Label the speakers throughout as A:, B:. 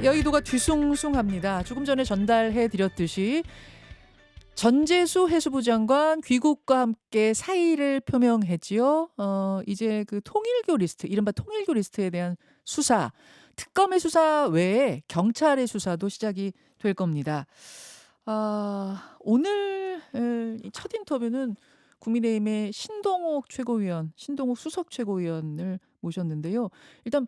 A: 여의도가 뒤숭숭합니다. 조금 전에 전달해 드렸듯이 전재수 해수부 장관 귀국과 함께 사의를 표명했지요. 이제 그 통일교 리스트, 이른바 통일교 리스트에 대한 수사, 특검의 수사 외에 경찰의 수사도 시작이 될 겁니다. 오늘 첫 인터뷰는 국민의힘의 신동욱 최고위원, 신동욱 수석 최고위원을 모셨는데요. 일단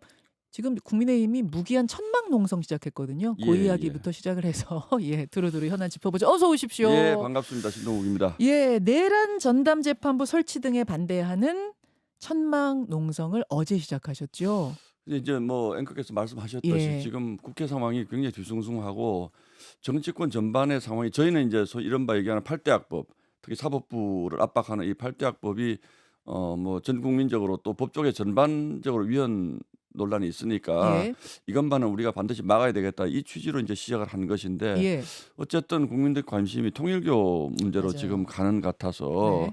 A: 지금 국민의힘이 무기한 천막 농성 시작했거든요. 그
B: 예,
A: 이야기부터 시작을 해서 두루두루 현안 짚어보죠. 어서 오십시오.
B: 예, 반갑습니다. 신동욱입니다.
A: 내란 전담 재판부 설치 등에 반대하는 천막 농성을 어제 시작하셨죠.
B: 이제 뭐 앵커께서 말씀하셨듯이
A: 예.
B: 지금 국회 상황이 굉장히 뒤숭숭하고 정치권 전반의 상황이 저희는 이제 소위 이른바 얘기하는 8대 악법, 특히 사법부를 압박하는 이 8대 악법이 뭐 전 국민적으로 또 법조계 전반적으로 위헌 논란이 있으니까
A: 예.
B: 이것만은 우리가 반드시 막아야 되겠다 이 취지로 이제 시작을 한 것인데
A: 예.
B: 어쨌든 국민들 관심이 통일교 문제로
A: 맞아요.
B: 지금 가는 것 같아서
A: 네.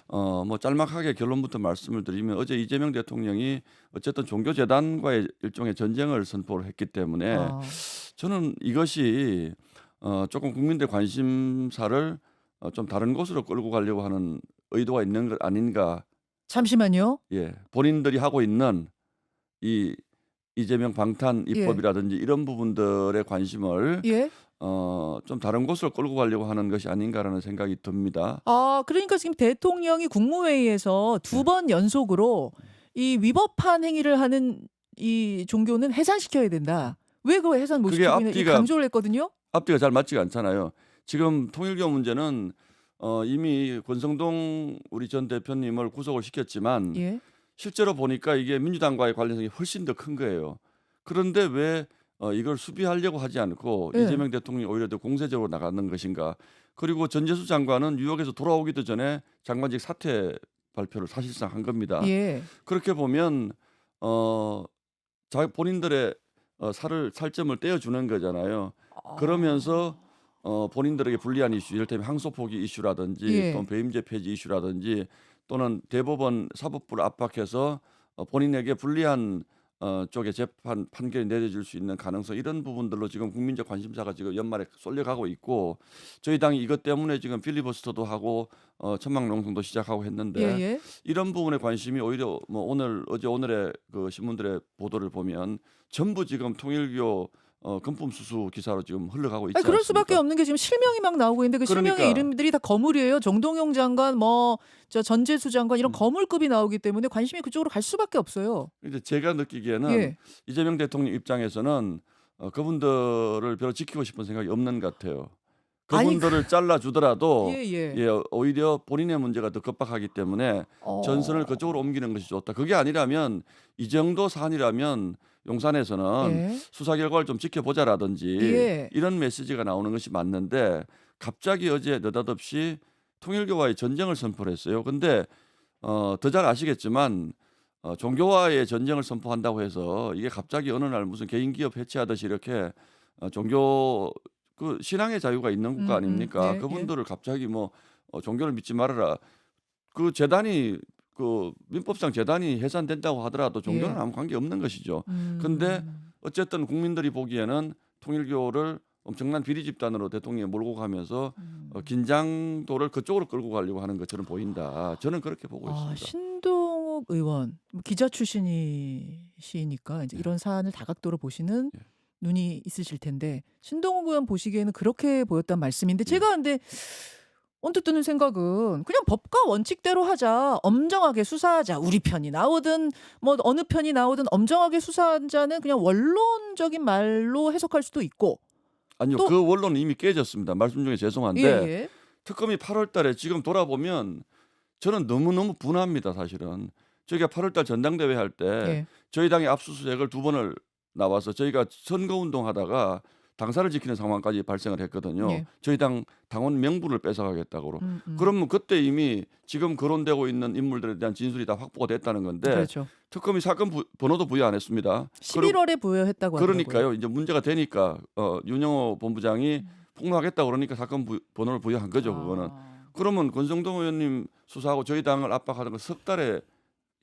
B: 뭐 짤막하게 결론부터 말씀을 드리면 어제 이재명 대통령이 어쨌든 종교재단과의 일종의 전쟁을 선포를 했기 때문에 저는 이것이 조금 국민들 관심사를 좀 다른 곳으로 끌고 가려고 하는 의도가 있는 것 아닌가.
A: 잠시만요.
B: 예, 본인들이 하고 있는 이 이재명 방탄
A: 예.
B: 입법이라든지 이런 부분들의 관심을
A: 예.
B: 좀 다른 곳으로 끌고 가려고 하는 것이 아닌가라는 생각이 듭니다.
A: 그러니까 지금 대통령이 국무회의에서 두
B: 네.
A: 번 연속으로 이 위법한 행위를 하는 이 종교는 해산시켜야 된다. 왜 그거 해산 못
B: 그게
A: 시키고 있는 강조를 했거든요.
B: 앞뒤가 잘 맞지가 않잖아요. 지금 통일교 문제는 이미 권성동 우리 전 대표님을 구속을 시켰지만
A: 예.
B: 실제로 보니까 이게 민주당과의 관련성이 훨씬 더 큰 거예요. 그런데 왜 이걸 수비하려고 하지 않고
A: 예.
B: 이재명 대통령이 오히려 더 공세적으로 나가는 것인가. 그리고 전재수 장관은 뉴욕에서 돌아오기도 전에 장관직 사퇴 발표를 사실상 한 겁니다.
A: 예.
B: 그렇게 보면 본인들의 살점을 떼어주는 거잖아요. 그러면서 본인들에게 불리한 이슈, 이를테면 항소 포기 이슈라든지
A: 예.
B: 또는 배임죄 폐지 이슈라든지 또는 대법원 사법부를 압박해서 본인에게 불리한 쪽에 재판 판결이 내려질 수 있는 가능성 이런 부분들로 지금 국민적 관심사가 지금 연말에 쏠려가고 있고 저희 당이 이것 때문에 지금 필리버스터도 하고 천막 농성도 시작하고 했는데
A: 예.
B: 이런 부분에 관심이 오히려 뭐 오늘의 그 신문들의 보도를 보면 전부 지금 통일교 금품 수수 기사로 지금 흘러가고 있지 않습니까?
A: 그럴 수밖에 없는 게 지금 실명이 막 나오고 있는데 그 실명의
B: 그러니까.
A: 이름들이 다 거물이에요. 정동영 장관, 저 전재수 장관 이런 거물급이 나오기 때문에 관심이 그쪽으로 갈 수밖에 없어요.
B: 이제 제가 느끼기에는
A: 예.
B: 이재명 대통령 입장에서는 그분들을 별로 지키고 싶은 생각이 없는 것 같아요.
A: 아니,
B: 그분들을 잘라주더라도
A: 예.
B: 오히려 본인의 문제가 더 급박하기 때문에 전선을 그쪽으로 옮기는 것이 좋다. 그게 아니라면 이 정도 사안이라면 용산에서는
A: 예.
B: 수사 결과를 좀 지켜보자라든지
A: 예.
B: 이런 메시지가 나오는 것이 맞는데 갑자기 어제 느닷없이 통일교와의 전쟁을 선포를 했어요. 근데 더 잘 아시겠지만 종교와의 전쟁을 선포한다고 해서 이게 갑자기 어느 날 무슨 개인 기업 해체하듯이 이렇게 종교 그 신앙의 자유가 있는 국가 아닙니까?
A: 예.
B: 그분들을 갑자기 뭐 종교를 믿지 말아라. 그 재단이 그 민법상 재단이 해산된다고 하더라도 종교는
A: 예.
B: 아무 관계 없는 것이죠. 근데 어쨌든 국민들이 보기에는 통일교를 엄청난 비리 집단으로 대통령이 몰고 가면서 긴장도를 그쪽으로 끌고 가려고 하는 것처럼 보인다. 저는 그렇게 보고 있습니다.
A: 신동욱 의원 기자 출신이시니까 이제
B: 네.
A: 이런 사안을 다각도로 보시는
B: 예.
A: 눈이 있으실 텐데 신동욱 의원 보시기에는 그렇게 보였단 말씀인데
B: 예.
A: 제가 근데 언뜻 드는 생각은 그냥 법과 원칙대로 하자. 엄정하게 수사하자. 우리 편이 나오든 뭐 어느 편이 나오든 엄정하게 수사하자는 그냥 원론적인 말로 해석할 수도 있고.
B: 아니요,
A: 또-
B: 그 원론은 이미 깨졌습니다. 말씀 중에 죄송한데
A: 예.
B: 특검이 8월 달에 지금 돌아보면 저는 너무너무 분합니다, 사실은. 저희가 8월 달 전당대회 할 때
A: 예.
B: 저희 당의 압수수색을 2번을 나와서 저희가 선거운동 하다가 당사를 지키는 상황까지 발생을 했거든요.
A: 예.
B: 저희 당원 명부를 뺏어가겠다고.
A: 음.
B: 그러면 그때 이미 지금 거론되고 있는 인물들에 대한 진술이 다 확보가 됐다는 건데
A: 그렇죠.
B: 특검이 사건 번호도 부여 안 했습니다.
A: 11월에 부여했다고 하더라고요.
B: 그러니까요. 이제 문제가 되니까 윤영호 본부장이 폭로하겠다 그러니까 사건 번호를 부여한 거죠. 그거는. 그러면 권성동 의원님 수사하고 저희 당을 압박하는 거 석 달에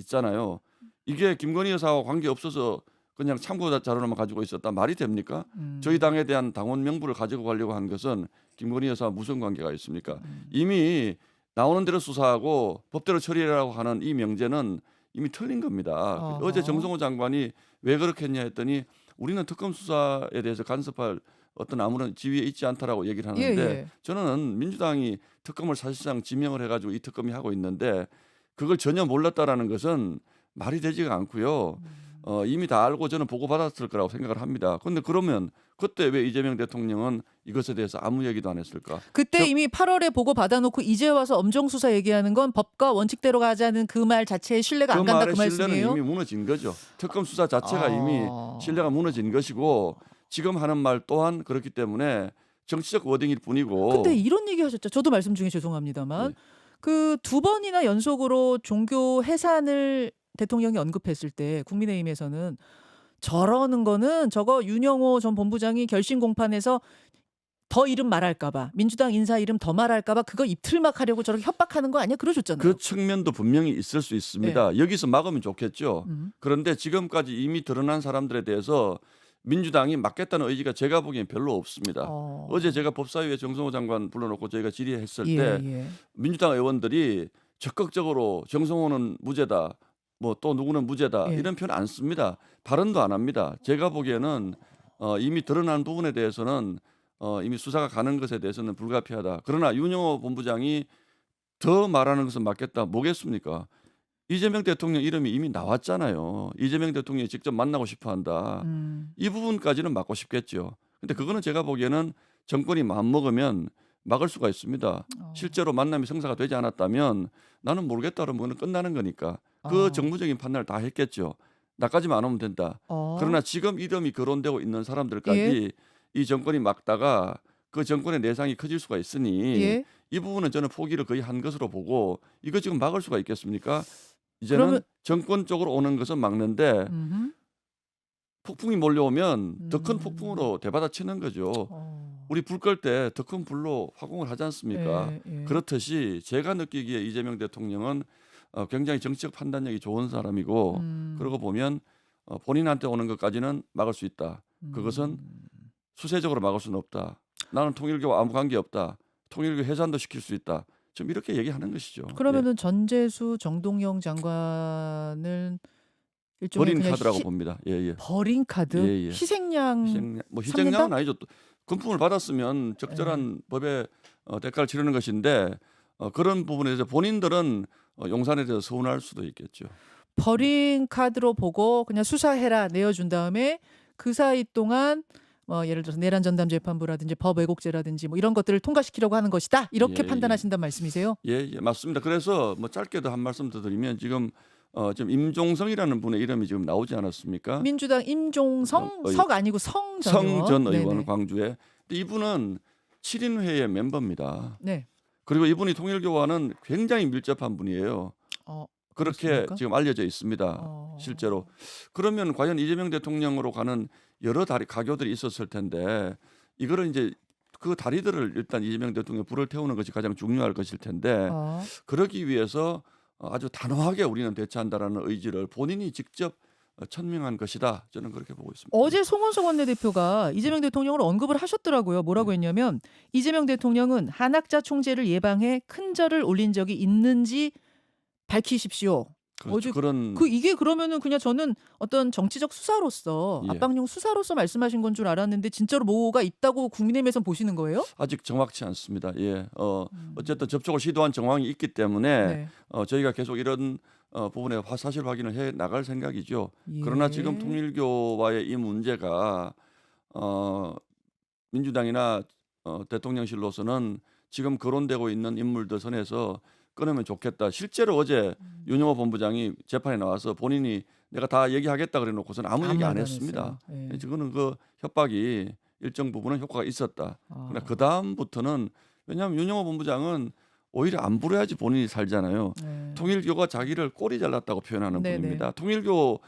B: 있잖아요. 이게 김건희 여사와 관계 없어서 그냥 참고 자료만 가지고 있었다 말이 됩니까? 저희 당에 대한 당원 명부를 가지고 가려고 한 것은 김건희 여사와 무슨 관계가 있습니까? 이미 나오는 대로 수사하고 법대로 처리하라고 하는 이 명제는 이미 틀린 겁니다. 어제
A: 어허.
B: 정성호 장관이 왜 그렇게 했냐 했더니 우리는 특검 수사에 대해서 간섭할 어떤 아무런 지위에 있지 않다라고 얘기를
A: 예,
B: 하는데
A: 예.
B: 저는 민주당이 특검을 사실상 지명을 해가지고 이 특검이 하고 있는데 그걸 전혀 몰랐다라는 것은 말이 되지가 않고요. 이미 다 알고 저는 보고받았을 거라고 생각을 합니다. 그런데 그러면 그때 왜 이재명 대통령은 이것에 대해서 아무 얘기도 안 했을까?
A: 그때
B: 저-
A: 이미 8월에 보고 받아놓고 이제 와서 엄정 수사 얘기하는 건 법과 원칙대로 가자는 그 말 자체에 신뢰가
B: 그
A: 안 간다
B: 말의
A: 그
B: 신뢰는
A: 말씀이에요?
B: 이미 무너진 거죠. 특검 수사 자체가 이미
A: 아.
B: 신뢰가 무너진 것이고 지금 하는 말 또한 그렇기 때문에 정치적 워딩일 뿐이고.
A: 근데 이런 얘기 하셨죠. 저도 말씀 중에 죄송합니다만
B: 네.
A: 그 두 번이나 연속으로 종교 해산을 대통령이 언급했을 때 국민의힘에서는 저러는 거는 저거 윤영호 전 본부장이 결심 공판에서 더 이름 말할까 봐 민주당 인사 이름 더 말할까 봐 그거 입틀막 하려고 저렇게 협박하는 거 아니야? 그러셨잖아요.
B: 그 측면도 분명히 있을 수 있습니다. 여기서 막으면 좋겠죠.
A: 음.
B: 그런데 지금까지 이미 드러난 사람들에 대해서 민주당이 막겠다는 의지가 제가 보기엔 별로 없습니다. 어제 제가 법사위에 정성호 장관 불러놓고 저희가 질의했을
A: 예,
B: 때
A: 예.
B: 민주당 의원들이 적극적으로 정성호는 무죄다, 뭐 또 누구는 무죄다
A: 예.
B: 이런 표현 안 씁니다. 발언도 안 합니다. 제가 보기에는 이미 드러난 부분에 대해서는 이미 수사가 가는 것에 대해서는 불가피하다. 그러나 윤영호 본부장이 더 말하는 것은 맞겠다. 뭐겠습니까? 이재명 대통령 이름이 이미 나왔잖아요. 이재명 대통령이 직접 만나고 싶어 한다. 이 부분까지는 막고 싶겠죠. 근데 그거는 제가 보기에는 정권이 마음먹으면 막을 수가 있습니다. 실제로 만남이 성사가 되지 않았다면 나는 모르겠다 그러면 그건 끝나는 거니까. 그 정무적인 판단을 다 했겠죠. 나까지만 안 오면 된다. 그러나 지금 이름이 거론되고 있는 사람들까지 이 정권이 막다가 그 정권의 내상이 커질 수가 있으니
A: 예.
B: 이 부분은 저는 포기를 거의 한 것으로 보고 이거 지금 막을 수가 있겠습니까? 이제는
A: 그러면-
B: 정권 쪽으로 오는 것은 막는데
A: 음흠.
B: 폭풍이 몰려오면 더 큰 폭풍으로 대받아치는 거죠. 우리 불 끌 때 더 큰 불로 화공을 하지 않습니까?
A: 예, 예.
B: 그렇듯이 제가 느끼기에 이재명 대통령은 굉장히 정치적 판단력이 좋은 사람이고 그러고 보면 본인한테 오는 것까지는 막을 수 있다. 그것은 수세적으로 막을 수는 없다. 나는 통일교와 아무 관계 없다. 통일교 해산도 시킬 수 있다. 좀 이렇게 얘기하는 것이죠.
A: 그러면은 전재수 정동영 장관을 일종의
B: 버린
A: 그냥
B: 카드라고 봅니다. 예, 예.
A: 버린 카드,
B: 예, 예.
A: 희생양.
B: 뭐
A: 삼는다?
B: 희생양은 아니죠. 또 금품을 받았으면 적절한 법의 대가를 치르는 것인데 그런 부분에 대해서 본인들은 용산에 대해서 서운할 수도 있겠죠.
A: 버린 카드로 보고 그냥 수사해라 내어준 다음에 그 사이 동안 예를 들어서 내란 전담 재판부라든지 법 왜곡죄라든지 뭐 이런 것들을 통과시키려고 하는 것이다. 이렇게
B: 예,
A: 판단하신단 말씀이세요?
B: 예, 예, 맞습니다. 그래서 뭐 짧게도 한 말씀 더 드리면 지금 임종성이라는 분의 이름이 지금 나오지 않았습니까?
A: 민주당 임종성
B: 어,
A: 석 아니고 성 전 의원.
B: 성 전 의원
A: 네네.
B: 광주에. 근데 이분은 7인회의 멤버입니다.
A: 네.
B: 그리고 이분이 통일교와는 굉장히 밀접한 분이에요. 그렇게
A: 그렇습니까?
B: 지금 알려져 있습니다. 실제로. 그러면 과연 이재명 대통령으로 가는 여러 가교들이 있었을 텐데 이거를 이제 그 다리들을 일단 이재명 대통령 불을 태우는 것이 가장 중요할 것일 텐데 그러기 위해서 아주 단호하게 우리는 대처한다라는 의지를 본인이 직접 천명한 것이다. 저는 그렇게 보고 있습니다.
A: 어제 송원석 원내대표가 이재명 대통령을 언급을 하셨더라고요. 뭐라고 했냐면 이재명 대통령은 한학자 총재를 예방해 큰 절을 올린 적이 있는지 밝히십시오.
B: 그렇죠.
A: 어제
B: 그런
A: 이게 그러면은 그냥 저는 어떤 정치적 수사로서
B: 예.
A: 압박용 수사로서 말씀하신 건 줄 알았는데 진짜로 뭐가 있다고 국민의힘에선 보시는 거예요?
B: 아직 정확치 않습니다. 예. 어쨌든 접촉을 시도한 정황이 있기 때문에
A: 네.
B: 저희가 계속 이런 부분에 사실 확인을 해 나갈 생각이죠. 그러나
A: 예.
B: 지금 통일교와의 이 문제가 민주당이나 대통령실로서는 지금 거론되고 있는 인물들 선에서 끊으면 좋겠다. 실제로 어제 윤영호 본부장이 재판에 나와서 본인이 내가 다 얘기하겠다 그래 놓고서는 아무 얘기 안 했습니다.
A: 했어요. 예.
B: 저거는 그 협박이 일정 부분은 효과가 있었다. 그러나 그 다음부터는 왜냐하면 윤영호 본부장은 오히려 안 부려야지 본인이 살잖아요.
A: 네.
B: 통일교가 자기를 꼬리 잘랐다고 표현하는
A: 네네.
B: 분입니다. 통일교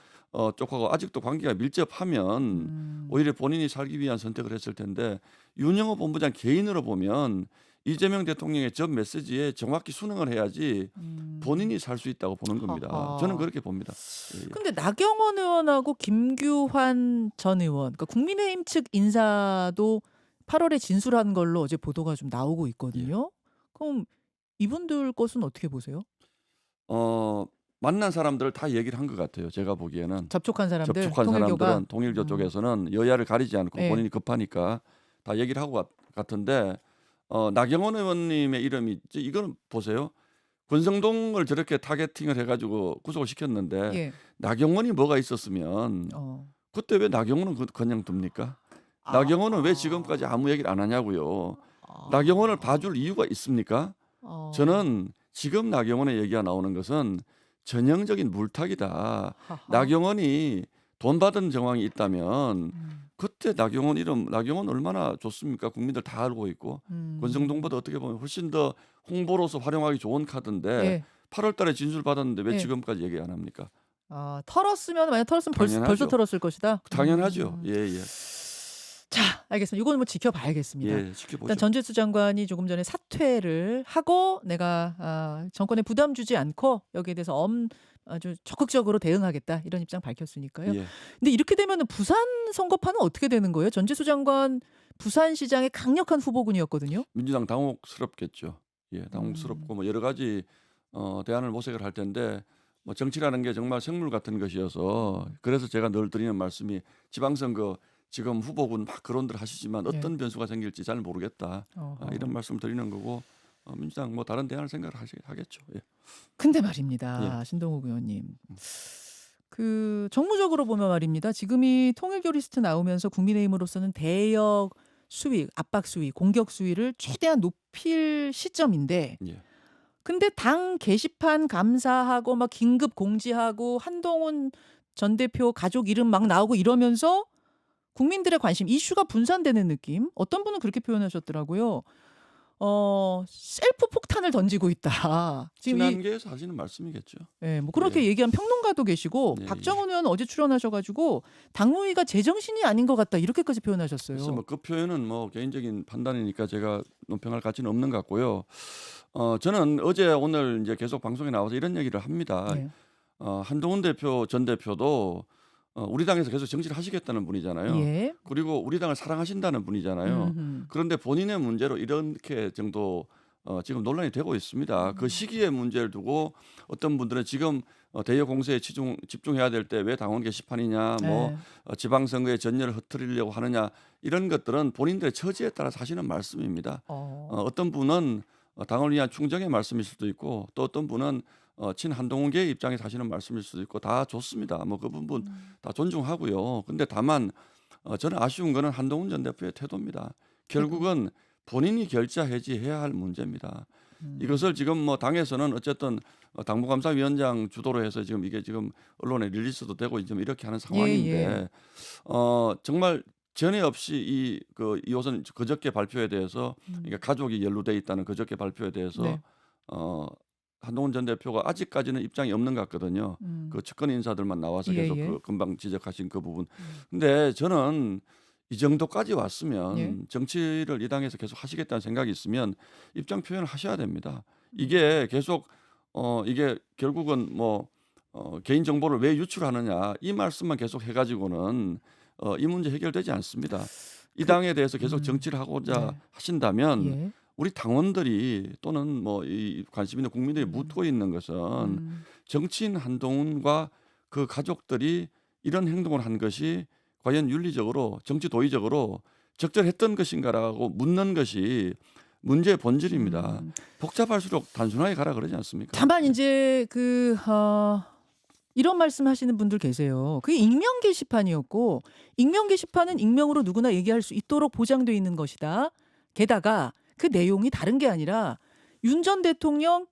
B: 쪽하고 아직도 관계가 밀접하면 오히려 본인이 살기 위한 선택을 했을 텐데 윤영호 본부장 개인으로 보면 이재명 대통령의 전 메시지에 정확히 순응을 해야지 본인이 살 수 있다고 보는 겁니다. 저는
A: 하하.
B: 그렇게 봅니다. 예, 예.
A: 근데 나경원 의원하고 김규환 전 의원, 그러니까 국민의힘 측 인사도 8월에 진술한 걸로 어제 보도가 좀 나오고
B: 예.
A: 있거든요. 그럼 이분들 것은 어떻게 보세요?
B: 만난 사람들 다 얘기를 한 것 같아요. 제가 보기에는
A: 접촉한 사람들,
B: 접촉한
A: 통일교가.
B: 사람들은 통일교 쪽에서는 여야를 가리지 않고
A: 예.
B: 본인이 급하니까 다 얘기를 하고 같은데 나경원 의원님의 이름이 이거는 보세요. 권성동을 저렇게 타겟팅을 해가지고 구속을 시켰는데
A: 예.
B: 나경원이 뭐가 있었으면
A: 어.
B: 그때 왜 나경원은 그냥 둡니까? 나경원은 왜 지금까지 아무 얘기를 안 하냐고요. 나경원을 봐줄 이유가 있습니까?
A: 어.
B: 저는 지금 나경원의 얘기가 나오는 것은 전형적인 물타기다.
A: 하하.
B: 나경원이 돈 받은 정황이 있다면
A: 음.
B: 그때 나경원 얼마나 좋습니까? 국민들 다 알고 있고 권성동보다 어떻게 보면 훨씬 더 홍보로서 활용하기 좋은 카드인데
A: 예.
B: 8월 달에 진술 받았는데 왜
A: 예.
B: 지금까지 얘기 안 합니까?
A: 털었으면 만약 털었으면 벌써
B: 당연하죠.
A: 털었을 것이다.
B: 당연하죠. 예, 예.
A: 자, 알겠습니다. 이거는 뭐 지켜봐야겠습니다.
B: 예,
A: 일단
B: 지켜보죠.
A: 전재수 장관이 조금 전에 사퇴를 하고 내가 정권에 부담 주지 않고 여기에 대해서 아주 적극적으로 대응하겠다 이런 입장 밝혔으니까요.
B: 예.
A: 근데 이렇게 되면 부산 선거판은 어떻게 되는 거예요? 전재수 장관 부산시장의 강력한 후보군이었거든요.
B: 민주당 당혹스럽겠죠. 예, 당혹스럽고 뭐 여러 가지 대안을 모색을 할 텐데 뭐 정치라는 게 정말 생물 같은 것이어서 그래서 제가 늘 드리는 말씀이 지방선거 지금 후보군 막 거론들 하시지만
A: 예.
B: 어떤 변수가 생길지 잘 모르겠다.
A: 어허.
B: 이런 말씀 드리는 거고 민주당 뭐 다른 대안을 생각을 하겠죠. 예.
A: 근데 말입니다. 신동욱 의원님. 그 정무적으로 보면 말입니다. 지금이 통일교 리스트 나오면서 국민의힘으로서는 대역 수위, 압박 수위, 공격 수위를 최대한 높일 시점인데
B: 예.
A: 근데 당 게시판 감사하고 막 긴급 공지하고 한동훈 전 대표 가족 이름 막 나오고 이러면서 국민들의 관심, 이슈가 분산되는 느낌. 어떤 분은 그렇게 표현하셨더라고요. 셀프 폭탄을 던지고 있다. 지금
B: 친한계에서 하시는 말씀이겠죠.
A: 예, 뭐 그렇게 얘기한 평론가도 계시고
B: 예,
A: 박정훈 의원 어제 출연하셔가지고 당무위가 제정신이 아닌 것 같다 이렇게까지 표현하셨어요.
B: 그래서 뭐 그 표현은 뭐 개인적인 판단이니까 제가 논평할 가치는 없는 것 같고요. 저는 어제 오늘 이제 계속 방송에 나와서 이런 얘기를 합니다.
A: 예.
B: 한동훈 전 대표도 우리 당에서 계속 정치를 하시겠다는 분이잖아요.
A: 예.
B: 그리고 우리 당을 사랑하신다는 분이잖아요. 그런데 본인의 문제로 이렇게 정도 지금 논란이 되고 있습니다. 그 시기의 문제를 두고 어떤 분들은 지금 대여 공세에 집중해야 될 때 왜 당원 게시판이냐, 뭐 지방선거의 전열을 흐트리려고 하느냐 이런 것들은 본인들의 처지에 따라서 하시는 말씀입니다. 어떤 분은 당을 위한 충정의 말씀일 수도 있고 또 어떤 분은 친한동훈계의 입장에서 하시는 말씀일 수도 있고 다 좋습니다. 뭐 그 부분 다 존중하고요. 근데 다만 저는 아쉬운 거는 한동훈 전 대표의 태도입니다. 결국은 본인이 결자 해지해야 할 문제입니다. 이것을 지금 뭐 당에서는 어쨌든 당무감사위원장 주도로 해서 지금 이게 지금 언론에 릴리스도 되고 지금 이렇게 하는 상황인데 정말 전에 없이 이것은 그저께 발표에 대해서 그러니까 가족이 연루돼 있다는 그저께 발표에 대해서
A: 네.
B: 한동훈 전 대표가 아직까지는 입장이 없는 것 같거든요. 그 측근 인사들만 나와서
A: 예,
B: 계속
A: 예.
B: 그 금방 지적하신 그 부분. 근데 저는 이 정도까지 왔으면
A: 예.
B: 정치를 이 당에서 계속 하시겠다는 생각이 있으면 입장 표현을 하셔야 됩니다. 이게 계속 이게 결국은 뭐 개인 정보를 왜 유출하느냐 이 말씀만 계속 해가지고는 이 문제 해결되지 않습니다. 이 당에 대해서 계속 정치를 하고자
A: 네.
B: 하신다면
A: 예.
B: 우리 당원들이 또는 뭐 이 관심 있는 국민들이 묻고 있는 것은 정치인 한동훈과 그 가족들이 이런 행동을 한 것이 과연 윤리적으로 정치 도의적으로 적절했던 것인가라고 묻는 것이 문제의 본질입니다. 복잡할수록 단순하게 가라 그러지 않습니까?
A: 다만 이제 이런 말씀하시는 분들 계세요. 그게 익명 게시판이었고 익명 게시판은 익명으로 누구나 얘기할 수 있도록 보장돼 있는 것이다. 게다가 그 내용이 다른 게 아니라 윤 전 대통령,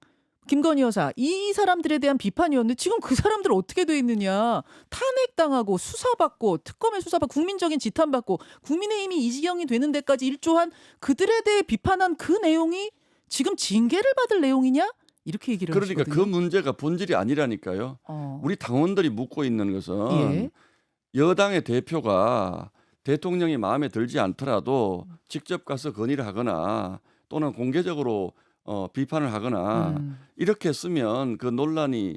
A: 김건희 여사 이 사람들에 대한 비판이었는데 지금 그 사람들 어떻게 돼 있느냐. 탄핵당하고 수사받고 특검에 수사받고 국민적인 지탄받고 국민의힘이 이 지경이 되는 데까지 일조한 그들에 대해 비판한 그 내용이 지금 징계를 받을 내용이냐? 이렇게 얘기를
B: 그러니까
A: 하시거든요.
B: 그 문제가 본질이 아니라니까요. 우리 당원들이 묻고 있는 것은
A: 예.
B: 여당의 대표가 대통령이 마음에 들지 않더라도 직접 가서 건의를 하거나 또는 공개적으로 비판을 하거나
A: 음.
B: 이렇게 쓰면 그 논란이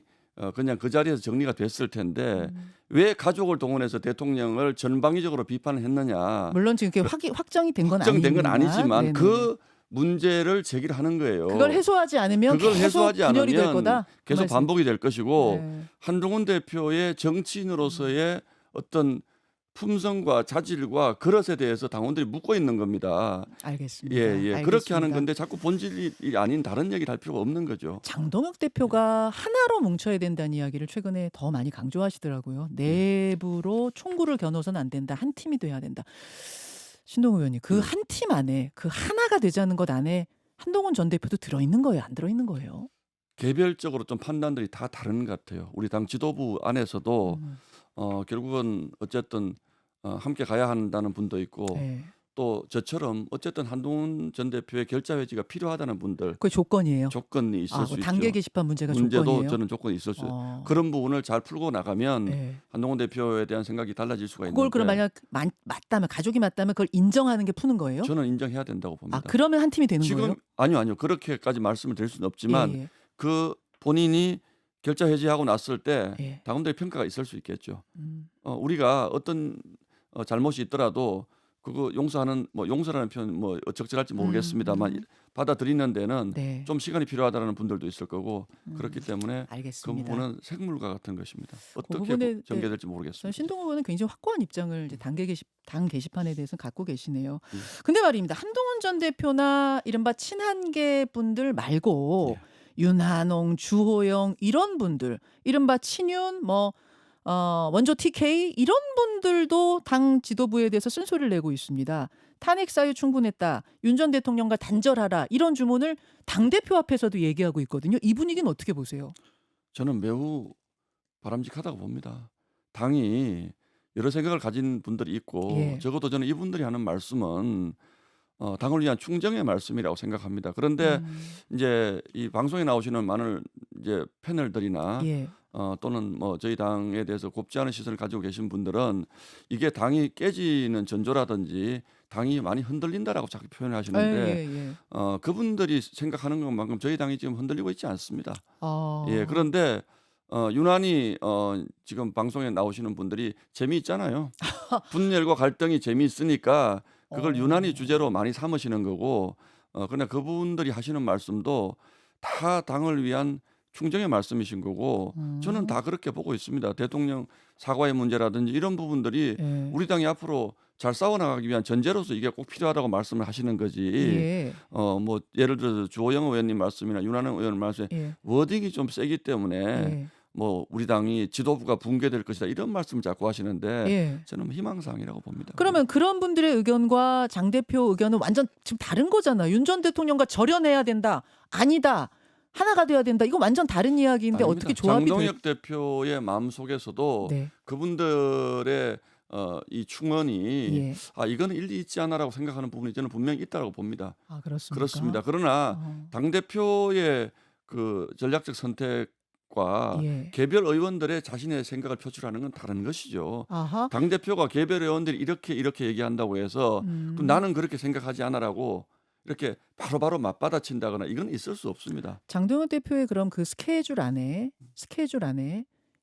B: 그냥 그 자리에서 정리가 됐을 텐데
A: 음.
B: 왜 가족을 동원해서 대통령을 전방위적으로 비판을 했느냐.
A: 물론 지금 그게 확정이 된 건
B: 확정된 건
A: 아닙니다.
B: 아니지만
A: 네네네.
B: 그 문제를 제기를 하는 거예요.
A: 그걸 해소하지 않으면
B: 그걸
A: 계속
B: 해소하지
A: 분열이 될
B: 않으면
A: 거다. 그
B: 계속
A: 말씀.
B: 반복이 될 것이고
A: 네.
B: 한동훈 대표의 정치인으로서의 어떤 품성과 자질과 그릇에 대해서 당원들이 묻고 있는 겁니다.
A: 알겠습니다.
B: 예. 그렇게 하는
A: 알겠습니다.
B: 건데 자꾸 본질이 아닌 다른 얘기를 할 필요가 없는 거죠.
A: 장동혁 대표가 하나로 뭉쳐야 된다는 이야기를 최근에 더 많이 강조하시더라고요. 내부로 총구를 겨눠서는 안 된다. 한 팀이 돼야 된다. 신동훈 의원님, 그 한 팀 안에 그 하나가 되자는 것 안에 한동훈 전 대표도 들어있는 거예요? 안 들어있는 거예요?
B: 개별적으로 좀 판단들이 다 다른 것 같아요. 우리 당 지도부 안에서도
A: 음.
B: 결국은 어쨌든 함께 가야 한다는 분도 있고
A: 네.
B: 또 저처럼 어쨌든 한동훈 전 대표의 결자 회지가 필요하다는 분들
A: 그게 조건이에요.
B: 조건이 있을 수
A: 그
B: 있죠.
A: 단계 게시판 문제가
B: 문제도
A: 조건이에요.
B: 저는 조건이 있을 수
A: 어.
B: 그런 부분을 잘 풀고 나가면
A: 네.
B: 한동훈 대표에 대한 생각이 달라질 수가
A: 그걸 그럼
B: 있는데
A: 만약 맞다면 가족이 맞다면 그걸 인정하는 게 푸는 거예요?
B: 저는 인정해야 된다고
A: 아
B: 봅니다.
A: 그러면 한 팀이 되는
B: 지금
A: 거예요?
B: 아니요. 그렇게까지 말씀을 드릴 수는 없지만
A: 예.
B: 그 본인이 결자 해지하고 났을 때
A: 예.
B: 당원들의 평가가 있을 수 있겠죠.
A: 음.
B: 우리가 어떤 잘못이 있더라도 그거 용서하는 용서라는 표현 적절할지 모르겠습니다만 받아들이는 데는
A: 네.
B: 좀 시간이 필요하다는 분들도 있을 거고 그렇기 때문에 그
A: 알겠습니다.
B: 부분은 색물과 같은 것입니다. 어떻게
A: 부분에
B: 전개될지
A: 저는
B: 모르겠습니다.
A: 신동훈 의원은 굉장히 확고한 입장을 이제 당 게시판에 대해서 갖고 계시네요.
B: 예.
A: 근데 말입니다. 한동훈 전 대표나 이른바 친한계 분들 말고
B: 예.
A: 윤한홍, 주호영 이런 분들, 이른바 친윤 원조 TK 이런 분들도 당 지도부에 대해서 쓴소리를 내고 있습니다. 탄핵 사유 충분했다. 윤 전 대통령과 단절하라. 이런 주문을 당대표 앞에서도 얘기하고 있거든요. 이 분위기는 어떻게 보세요?
B: 저는 매우 바람직하다고 봅니다. 당이 여러 생각을 가진 분들이 있고
A: 예.
B: 적어도 저는 이분들이 하는 말씀은 당을 위한 충정의 말씀이라고 생각합니다. 그런데 이제 이 방송에 나오시는 많은 이제 패널들이나
A: 예.
B: 또는 저희 당에 대해서 곱지 않은 시선을 가지고 계신 분들은 이게 당이 깨지는 전조라든지 당이 많이 흔들린다라고 자꾸 표현을 하시는데
A: 예.
B: 그분들이 생각하는 것만큼 저희 당이 지금 흔들리고 있지 않습니다.
A: 아.
B: 예, 그런데 유난히 지금 방송에 나오시는 분들이 재미있잖아요. 분열과 갈등이 재미있으니까 그걸 유난히 주제로 많이 삼으시는 거고 그러나 그분들이 하시는 말씀도 다 당을 위한 충정의 말씀이신 거고 저는 다 그렇게 보고 있습니다. 대통령 사과의 문제라든지 이런 부분들이
A: 예.
B: 우리 당이 앞으로 잘 싸워나가기 위한 전제로서 이게 꼭 필요하다고 말씀을 하시는 거지.
A: 예.
B: 예를 들어서 주호영 의원님 말씀이나 윤한홍 의원 말씀에
A: 예.
B: 워딩이 좀 세기 때문에
A: 예.
B: 우리 당이 지도부가 붕괴될 것이다 이런 말씀을 자꾸 하시는데
A: 예.
B: 저는 희망사항이라고 봅니다.
A: 그러면 그런 분들의 의견과 장 대표 의견은 완전 지금 다른 거잖아. 윤 전 대통령과 절연해야 된다. 아니다. 하나가 돼야 된다. 이거 완전 다른 이야기인데
B: 아닙니다.
A: 어떻게 조합이
B: 장동혁 대표의 마음 속에서도
A: 네.
B: 그분들의 이 충언이
A: 예.
B: 이거는 일리 있지 않아라고 생각하는 부분이 저는 분명히 있다고 봅니다.
A: 아, 그렇습니까?
B: 그렇습니다. 그러나 당 대표의 그 전략적 선택과
A: 예.
B: 개별 의원들의 자신의 생각을 표출하는 건 다른 것이죠.
A: 아하.
B: 당 대표가 개별 의원들이 이렇게 얘기한다고 해서 그럼 나는 그렇게 생각하지 않아라고 이렇게 바로바로 맞받아친다거나 이건 있을 수 없습니다.
A: 장동혁 대표의 그럼 그 스케줄 안에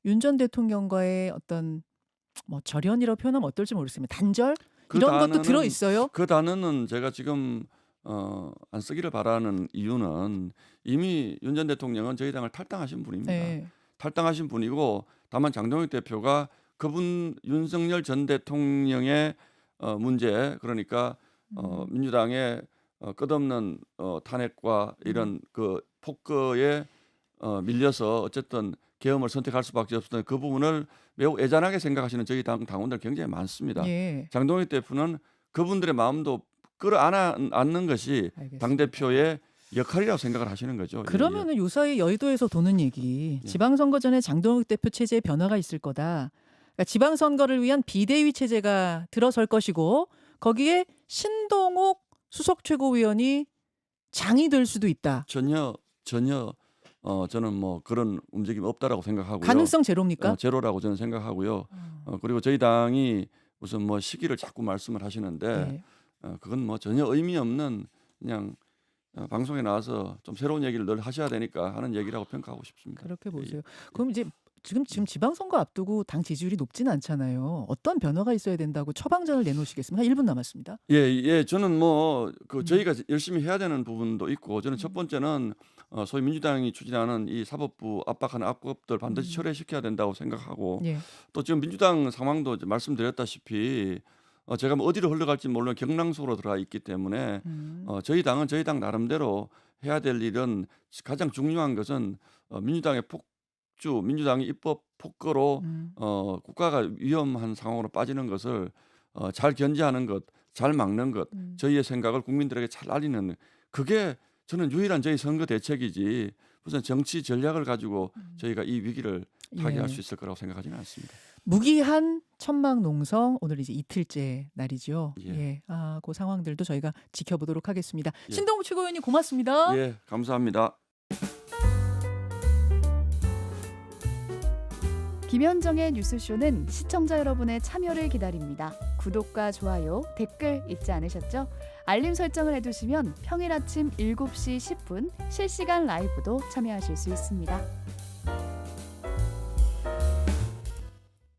A: 윤 전 대통령과의 어떤 절연이라고 표현하면 어떨지 모르겠습니다. 단절
B: 그
A: 이런 것도
B: 단어는-
A: 들어 있어요?
B: 그 단어는 제가 지금 안 쓰기를 바라는 이유는 이미 윤 전 대통령은 저희 당을 탈당하신 분입니다.
A: 네.
B: 탈당하신 분이고 다만 장동혁 대표가 그분 윤석열 전 대통령의 문제 그러니까 민주당의 끝없는 탄핵과 이런 그 폭거에 밀려서 어쨌든 계엄을 선택할 수밖에 없었던 그 부분을 매우 애잔하게 생각하시는 저희 당원들 굉장히 많습니다.
A: 예.
B: 장동혁 대표는 그분들의 마음도 끌어안는 것이
A: 알겠습니다.
B: 당 대표의 역할이라고 생각을 하시는 거죠.
A: 그러면은 요사이 여의도에서 도는 얘기
B: 예.
A: 지방선거 전에 장동혁 대표 체제에 변화가 있을 거다. 그러니까 지방선거를 위한 비대위 체제가 들어설 것이고 거기에 신동욱 수석 최고위원이 장이 될 수도 있다.
B: 전혀 저는 그런 움직임이 없다라고 생각하고요.
A: 가능성 제로입니까?
B: 제로라고 저는 생각하고요. 그리고 저희 당이 무슨 시기를 자꾸 말씀을 하시는데
A: 네.
B: 그건 전혀 의미 없는 그냥 방송에 나와서 좀 새로운 얘기를 늘 하셔야 되니까 하는 얘기라고 평가하고 싶습니다.
A: 그렇게
B: 예,
A: 보세요.
B: 예.
A: 그럼 이제 지금 지방선거 앞두고 당 지지율이 높지는 않잖아요. 어떤 변화가 있어야 된다고 처방전을 내놓으시겠습니까? 한 1분 남았습니다.
B: 예, 예, 저는 뭐
A: 음.
B: 저희가 열심히 해야 되는 부분도 있고 저는 첫
A: 음.
B: 번째는 소위 민주당이 추진하는 이 사법부 압박하는 악법들 반드시
A: 음.
B: 철회시켜야 된다고 생각하고
A: 예.
B: 또 지금 민주당 상황도 이제 말씀드렸다시피 제가 뭐 어디로 흘러갈지 모르는 경랑속으로 들어가 있기 때문에
A: 음.
B: 저희 당은 저희 당 나름대로 해야 될 일은 가장 중요한 것은 민주당의 폭주, 민주당이 입법 폭거로
A: 음.
B: 국가가 위험한 상황으로 빠지는 것을 잘 견제하는 것, 잘 막는 것,
A: 음.
B: 저희의 생각을 국민들에게 잘 알리는 그게 저는 유일한 저희 선거 대책이지 무슨 정치 전략을 가지고 저희가 이 위기를 타개할
A: 예.
B: 수 있을 거라고 생각하지는 않습니다.
A: 무기한 천막 농성 오늘 이제 이틀째 날이죠.
B: 예.
A: 예. 그 상황들도 저희가 지켜보도록 하겠습니다.
B: 예.
A: 신동욱 최고위원님 고맙습니다.
B: 예, 감사합니다.
C: 김현정의 뉴스쇼는 시청자 여러분의 참여를 기다립니다. 구독과 좋아요, 댓글 잊지 않으셨죠? 알림 설정을 해두시면 평일 아침 7시 10분 실시간 라이브도 참여하실 수 있습니다.